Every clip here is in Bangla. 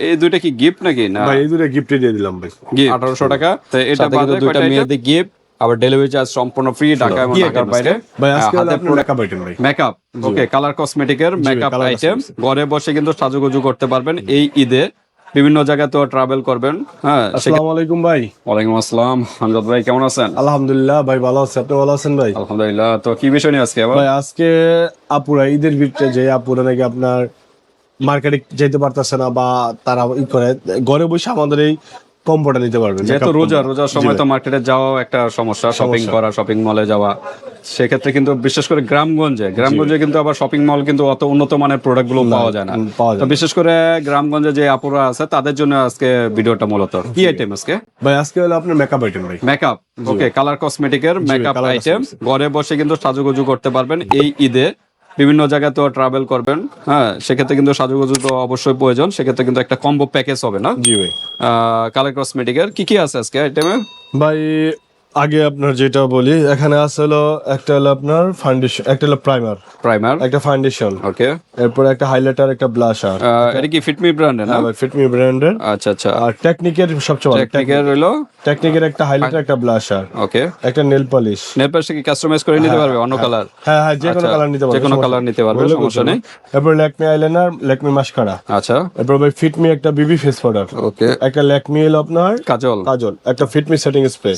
এই দুইটা কি গিফট নাকি না? ভাই এই দুটো গিফটে দিয়ে দিলাম ভাই। 1800 টাকা। তো এটা বাদে দুইটা মেয়েদের গিফট, আবার ডেলিভারি চার্জ সম্পূর্ণ ফ্রি ঢাকা এবং ঢাকার বাইরে। ভাই আজকে হলো আপনার মেকআপ আইটেম ভাই। মেকআপ, ওকে, কালার কসমেটিকের মেকআপ আইটেম। ঘরে বসে কিন্তু সাজুগুজু করতে পারবেন এই ঈদে। বিভিন্ন জায়গায় তো ট্রাভেল করবেন। হ্যাঁ, আসসালামু আলাইকুম ভাই। ওয়ালাইকুম আসসালাম। আমজাদ ভাই কেমন আছেন? আলহামদুলিল্লাহ ভাই ভালো আছি, আপনি ভালো আছেন ভাই? আলহামদুলিল্লাহ। তো কি বিষয় নিয়ে আজকে আবার? ভাই আজকে আপুরা ঈদের ভিতরে যে আপুরা নাকি আপনার মার্কেটে যেতে পারতেছে না বা তারা করে ঘরে বসে আমাদের এই কম্বোটা নিতে পারবেন। যেহেতু রোজার সময় তো মার্কেটে যাওয়া একটা সমস্যা, শপিং করা, শপিং মলে যাওয়া। সেক্ষেত্রে কিন্তু বিশেষ করে গ্রামগঞ্জে কিন্তু আবার শপিং মল কিন্তু অত উন্নত মানের প্রোডাক্ট গুলো পাওয়া যায় না। তো বিশেষ করে গ্রামগঞ্জে যে আপুরা আছে তাদের জন্য আজকে ভিডিওটা মূলত। কি আইটেম আজকে? ভাই আজকে হলো আপনার মেকআপ আইটেম ভাই। মেকআপ, ওকে, কালার কসমেটিকের মেকআপ আইটেম। ঘরে বসে কিন্তু সাজুগুজু করতে পারবেন এই ঈদে। বিভিন্ন জায়গায় তো ট্রাভেল করবেন, হ্যাঁ, সেক্ষেত্রে কিন্তু সাজুগুজু তো অবশ্যই প্রয়োজন। সেক্ষেত্রে কিন্তু একটা কম্বো প্যাকেজ হবে না? জি ভাই। কালার কসমেটিকের কি কি আছে আজকে আইটেমে? ভাই আগে আপনার যেটা বলি, এখানে আছে হলো একটা হলো আপনার ফাউন্ডেশন, একটা হলো প্রাইমার, একটা ফাউন্ডেশন, ওকে, এরপর একটা হাইলাইটার, একটা ব্লাশার। এটা কি ফিটমি ব্র্যান্ডের? না ভাই ফিটমি ব্র্যান্ডের। আচ্ছা আচ্ছা। আর টেকনিকের সবচেয়ে ভালো টেকনিকের হলো টেকনিকের একটা হাইলাইটার, একটা ব্লাশার, ওকে, একটা নেল পলিশ। নেল পলিশ কি কাস্টমাইজ করে নিতে পারবে অন্য কালার? হ্যাঁ হ্যাঁ, যে কোনো কালার নিতে পারবে, যে কোনো কালার নিতে পারবে, সমস্যা নেই। এরপর ল্যাকমি আইলাইনার, ল্যাকমি মাস্কারা। আচ্ছা। এরপর ভাই ফিটমি একটা বিবি ফেস পাউডার, ওকে, একটা ল্যাকমি হলো আপনার কাজল, একটা ফিটমি সেটিং স্প্রে,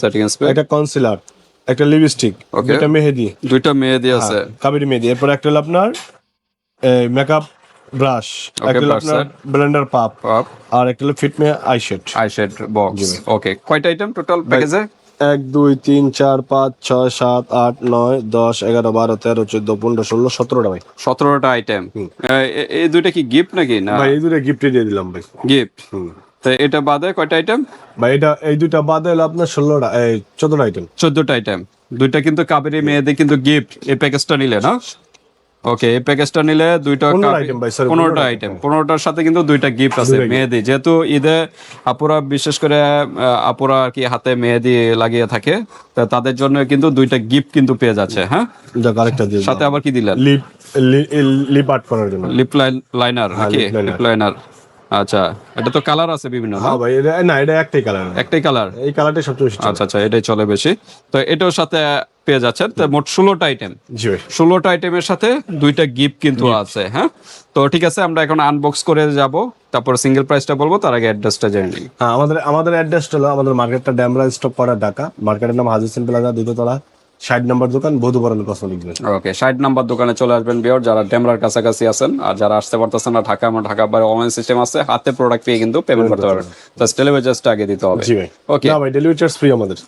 একটা কনসিলার, একটা লিপস্টিক, দুইটা মেহেদি আছে, কাবেরি মেহেদি। এরপর একটা হলো আপনার মেকআপ ব্রাশ, একটা হলো আপনার ব্লেন্ডার পাপ, আর একটা হলো ফিটমি আইশেড বক্স। ওকে, কয়টা আইটেম টোটাল প্যাকেজে? 1 2 3 4 5 6 7 8 9 10 11 12 13 14 15 16 17টা ভাই। 17টা আইটেম। এই দুইটা কি গিফট নাকি না? ভাই এই দুটো গিফটে দিয়ে দিলাম ভাই। গিফট। তো এটা বাদে কয়টা আইটেম? ভাই এই দুইটা বাদে হলো আপনার 16টা 14টা আইটেম। 14টা আইটেম। দুইটা কিন্তু কাবেরী মেয়েদের কিন্তু গিফট এই প্যাকেজটা নিলে না? ওকে, এই প্যাকেজটা নিলে 15টা আইটেম, 15টার সাথে কিন্তু 2টা গিফট আছে মেহেদি। যেহেতু ঈদে আপুরা, বিশেষ করে আপুরা আর কি হাতে মেহেদি লাগিয়ে থাকে, তো তাদের জন্য কিন্তু 2টা গিফট কিন্তু পেয়ে যাচ্ছে। হ্যাঁ, সাথে আবার কি দিলেন? লিপ আর্ট করার জন্য লিপ লাইনার নাকি? Lip liner. আচ্ছা, এটা তো কালার আছে বিভিন্ন। হ্যাঁ ভাই, এটা একটাই কালার, এই কালারটাই সবচেয়ে বেশি। আচ্ছা আচ্ছা, এটাই চলে বেশি। তো এটার সাথে পেয়ে যাচ্ছেন। তো মোট 16টা আইটেম। 16টা আইটেমের সাথে 2টা গিফট কিন্তু আছে। হ্যাঁ, তো ঠিক আছে, আমরা এখন আনবক্স করে যাব, তারপর সিঙ্গেল প্রাইসটা বলবো, তার আগে অ্যাড্রেসটা জেনে নিই। হ্যাঁ, আমাদের অ্যাড্রেসটা হলো, আমাদের মার্কেটটা ড্যামরা স্টপ করা, ঢাকা। মার্কেটের নাম হাজি হোসেন প্লাজা, 2 তলা, 60 নম্বর দোকান, বধুবরণ কসমেটিক্স। ওকে, 60 নম্বর দোকানে চলে আসবেন বিয়ার, যারা ডেমরার কাছাকাছি আছেন। আর যারা আসতে পারতেছেন না, ঢাকা বাইরে অনলাইন সিস্টেম আছে, হাতে প্রোডাক্ট পেয়ে কিন্তু পেমেন্ট করতে পারবেন। জাস্ট ডেলিভারি চার্জটা আগে দিতে হবে। জি ভাই। ওকে, না ভাই, ডেলিভারি চার্জ ফ্রি আমাদের।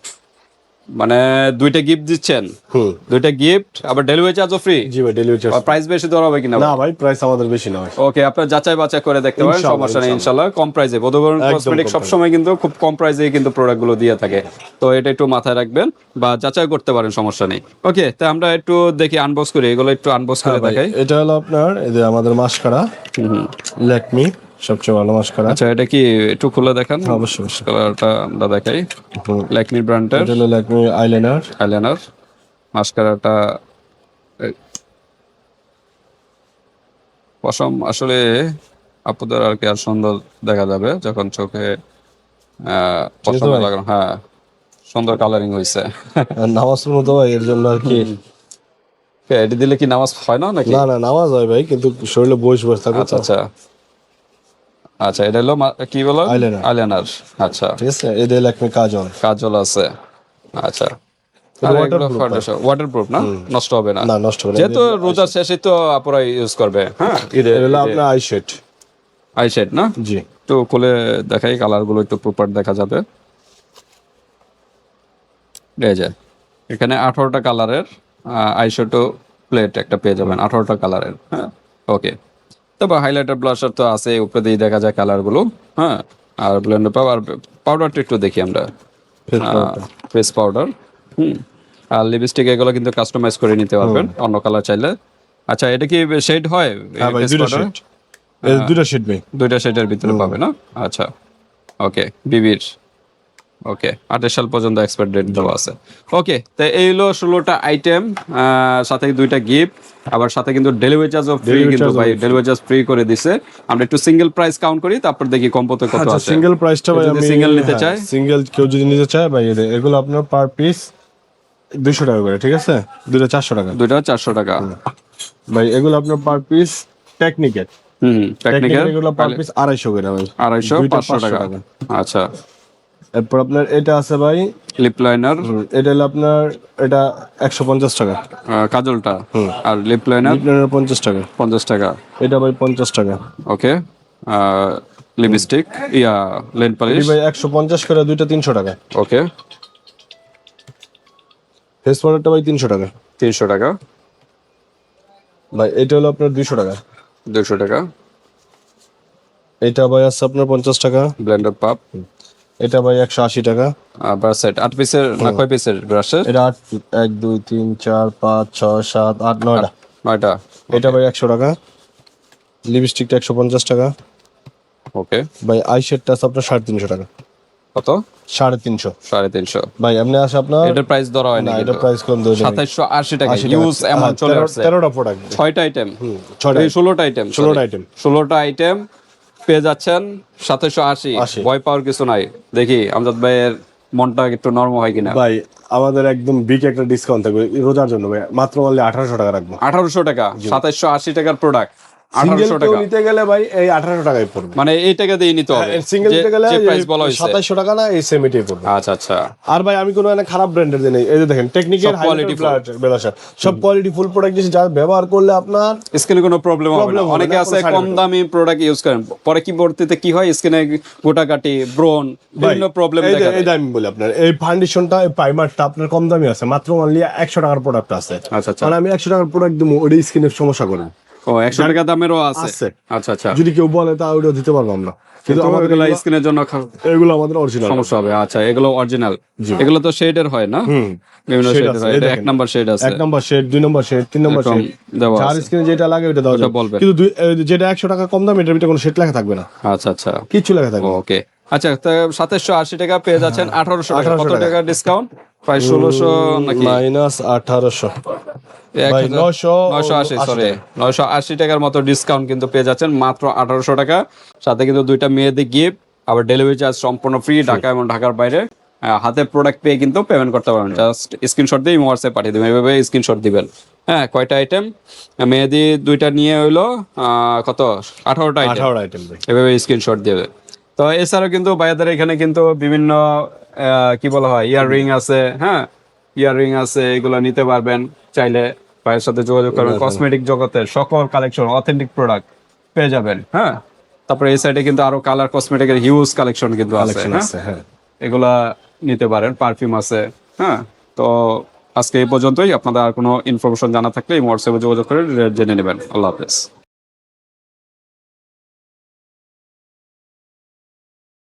মানে 2টা গিফট দিচ্ছেন? 2টা গিফট, আবার ডেলিভারি চার্জও ফ্রি? জি ভাই, ডেলিভারি চার্জ। প্রাইস বেশি দেওয়া হবে কিনা? না ভাই, প্রাইস আমাদের বেশি না ভাই। ওকে, আপনারা যাচাই বাছাই করে দেখতে পারেন, সমস্যা নেই ইনশাআল্লাহ। কম প্রাইসে বধুবরণ কসমেটিক সবসময় কিন্তু খুব কম প্রাইসে কিন্তু প্রোডাক্টগুলো দিয়ে থাকে, তো এটা একটু মাথায় রাখবেন বা যাচাই করতে পারেন, সমস্যা নেই। ওকে, তো আমরা একটু দেখি আনবক্স করি, এগুলো একটু আনবক্স করে দেখাই। এটা হলো আপনার এই যে আমাদের মাস্কারা, ল্যাকমি সবচেয়ে ভালো মাস্কারা। আচ্ছা, এটা কি একটু খুলে দেখান? অবশ্যই। কালারটা আমরা দেখাই। ল্যাকমি ব্র্যান্ডের, এটা হলো ল্যাকমি আইলাইনার মাস্কারাটা পশম। আসলে আপুদের আর কি আর সুন্দর দেখা যাবে যখন চোখে পশম লাগানো। হ্যাঁ, সুন্দর কালারিং হয়েছে। নামাজের মতো ভাই, এর জন্য আর কি। এটি দিলে কি নামাজ হয় না নাকি? না, নামাজ হয় ভাই, কিন্তু শরীরে বসে থাকে। আচ্ছা আচ্ছা আচ্ছা, এটা হলো কি বলো? আইলাইনার। আচ্ছা, ঠিক আছে। এটা ল্যাকমি কাজল আছে। আচ্ছা, ওয়াটারপ্রুফ না? নষ্ট হবে না? না, নষ্ট হবে না, যেহেতু রোজার শেষে তো আপুরা ইউজ করবে। হ্যাঁ, এটা হলো আপনার আইশেড না? জি। তো খুলে দেখাই, কালার গুলো একটু প্রপার দেখা যাবে। এই যে এখানে 18টা কালারের আইশ্যাডো প্লেট একটা পেয়ে যাবেন, 18টা কালারের। হ্যাঁ, ওকে। তারপর হাইলাইটার ব্লাশার তো আছে, উপরে দিয়ে দেখা যায় কালার গুলো। হ্যাঁ, আর ব্লেন্ডার পাউডারটা একটু দেখি আমরা, ফেস পাউডার। আর লিপস্টিক, এগুলো কিন্তু কাস্টমাইজ করে নিতে পারবেন অন্য কালার চাইলে। আচ্ছা, এটা কি শেড হয়? দুইটা শেড ভাই, 2টা শেডের ভিতরে পাবে না? আচ্ছা, ওকে। বিবির ওকে 28 সাল পর্যন্ত এক্সপায়ার ডেট দেওয়া আছে। ওকে, তো এই হলো 16টা আইটেম, সাথে 2টা গিফট, আবার সাথে কিন্তু ডেলিভারি চার্জও ফ্রি, Delivery কিন্তু charge ভাই free। ডেলিভারি চার্জ ফ্রি করে দিছে। আমরা একটু সিঙ্গেল প্রাইস কাউন্ট করি, তারপর দেখি কম্বোতে কত আচ্ছা, আছে। সিঙ্গেল প্রাইসটা ভাই যদি আমি single নিতে চায়? সিঙ্গেল কেউ যদি নিতে চায় ভাই এগুলো আপনার পার পিস 200 টাকা করে, ঠিক আছে, দুটো 400 টাকা দুইটা 400 টাকা। ভাই। এগুলো আপনার পার পিস টেকনিক্যাল, টেকনিক্যাল এগুলো পার পিস 250 করে ভাই, 250 দুইটা 500 টাকা। আচ্ছা, এরপর আপনার এটা আছে ভাই, লিপ লাইনার, এটা হলো আপনার, এটা 150 টাকা, কাজলটা, আর লিপ লাইনার লিপনার 50 টাকা, 50 টাকা। এটা ভাই 50 টাকা, ওকে, লিপস্টিক, ইয়া লেন এটি পালিশ, ভাই 150 করে, দুইটা 300 টাকা। ওকে, ফেস পাউডারটা ভাই 300 টাকা 300 টাকা, ভাই। এটা হলো আপনার 200 টাকা, 200 টাকা। এটা ভাই আছে আপনার 50 টাকা, ব্লেন্ডার পাপ, এটা ভাই 180 টাকা, ব্রাশ সেট 8 পিসের না কয় পিসের ব্রাশের? এটা 1 2 3 4 5 6 7 8 9টা, 9টা। এটা ভাই 100 টাকা। লিপস্টিকটা 150 টাকা ওকে, ভাই। আই শেডটা আছে আপনার 350 টাকা, কত? 350 350। ভাই। এমনি আছে আপনার, এটার প্রাইস ধরা হয় না, না এটা কিন্তু প্রাইস কম দেওয়া 2780 টাকা ইউজ অ্যামাউন্ট চলে আসছে। 13টা প্রোডাক্ট, 6টা আইটেম, 6টা, 16টা আইটেম, 16টা আইটেম। 16টা আইটেম পেয়ে যাচ্ছেন 2780। 80 ভয় পাওয়ার কিছু নাই। দেখি আমজাদ ভাইয়ের মনটা একটু নরম হয় কিনা। ভাই আমাদের একদম বিগ একটা ডিসকাউন্ট থাকবে রোজার জন্য ভাই, মাত্র অনলি 1800 টাকা রাখবো। 1800 টাকা, 2780 টাকার প্রোডাক্ট, সিঙ্গেল 1800 কেউ টাকা, নিতে গেলে ভাই এই 1800 টাকাই পড়বে। মানে এই টাকা দিয়ে নিতে হবে। সিঙ্গেল নিতে গেলে যে প্রাইস বলা হয়েছে। 2700 টাকা না, এই সেম এটাই পড়বে। আচ্ছা আচ্ছা, আর ভাই আমি কোনো মানে খারাপ ব্র্যান্ডের দিই নাই, এই যে দেখেন টেকনিক্যাল সব quality full। বেলাসা সব কোয়ালিটি ফুল প্রোডাক্ট দিয়েছে, যা ব্যবহার করলে আপনার স্কিনে কোনো প্রবলেম হবে না। Problem হবে অনেকে না, আছে কোনো side কম effect দামি প্রোডাক্ট ইউজ করেন, পরে কি পরতে কি হয়, স্কিনে গোটাকাটি, ব্রন, বিভিন্ন প্রবলেম এই দেখা এই দেয়। দামি বলি আপনার এই ফাউন্ডেশনটা, এই প্রাইমারটা আপনার কম দামি আছে, মাত্র অনলি 100 টাকার প্রোডাক্ট আছে। আচ্ছা আচ্ছা, মানে আমি 100 টাকার প্রোডাক্ট দেবো, ওই স্কিনের সমস্যা করে ও 100 টাকা দামেরও আছে। আছে। আচ্ছা আচ্ছা, যদি কেউ বলে তা ওইটা দিতে পারবো আমরা, কিন্তু আমাদের এগুলো স্কিনের জন্য এগুলো আমাদের অরিজিনাল সমস্যা হবে। আচ্ছা, এগুলো অরিজিনাল, এগুলো তো শেডের হয় না, বিভিন্ন shade শেডের আছে, হয়। এই এটা দেখেন। 1 নাম্বার শেড আছে, 1 নম্বর শেড, 2 নম্বর শেড, 3 নম্বর এরকম শেড, দেওয়া যার আছে। স্ক্রিনে যেটা লাগে ওটা দেওয়া ওটা যাবে, বলবেন। কিন্তু যেটা 100 টাকা কম দাম, এটার ভিতরে কোনো শেড লেখা থাকবে না, আচ্ছা আচ্ছা, কিচ্ছু লেখা থাকবে না। ওকে। আচ্ছা, তো 2780 টাকা পেয়ে যাচ্ছেন 1800 টাকা। 1800 কত টাকা। টাকা ডিসকাউন্ট? প্রায় 1600 নাকি? মাইনাস 1800 ভাই, 980, সরি 980 টাকার মতো ডিসকাউন্ট কিন্তু পেয়ে যাচ্ছেন মাত্র 1800 টাকা। সাথে কিন্তু 2টা মেয়েদের গিফট, আবার ডেলিভারি চার্জ সম্পূর্ণ ফ্রি, ঢাকা এবং ঢাকার বাইরে। হাতে প্রোডাক্ট পেয়ে কিন্তু পেমেন্ট করতে পারবেন, জাস্ট স্ক্রিনশট দিয়ে হোয়াটসঅ্যাপ পাঠিয়ে দেবেন, এইভাবে স্ক্রিনশট দিবেন। হ্যাঁ, কয়টা আইটেম? মেহেদি 2টা নিয়ে হইলো কত, 18টা আইটেম, 18 আইটেম ভাই। এভাবে স্ক্রিনশট দেবে। তো এছাড়াও কিন্তু ভাইয়াদের এখানে কিন্তু বিভিন্ন কি বলা হয়, ইয়াররিং আছে, হ্যাঁ ইয়াররিং আছে, এগুলো নিতে পারবেন চাইলে, ভাইয়ের সাথে যোগাযোগ করবেন। কসমেটিক জগতের সকল কালেকশন, অথেন্টিক প্রোডাক্ট পেয়ে যাবেন। হ্যাঁ, তারপরে এই সাইডে কিন্তু আরো কালার কসমেটিকের হিউজ কালেকশন কিন্তু আছে, কালেকশন হ্যাঁ আছে, হ্যাঁ। এগুলা নিতে পারেন, পারফিউম আছে। হ্যাঁ, তো আজকে এই পর্যন্তই। আপনাদের আর কোনো ইনফরমেশন জানা থাকলে এই হোয়াটসঅ্যাপে যোগাযোগ করে জেনে নেবেন। আল্লাহ হাফেজ।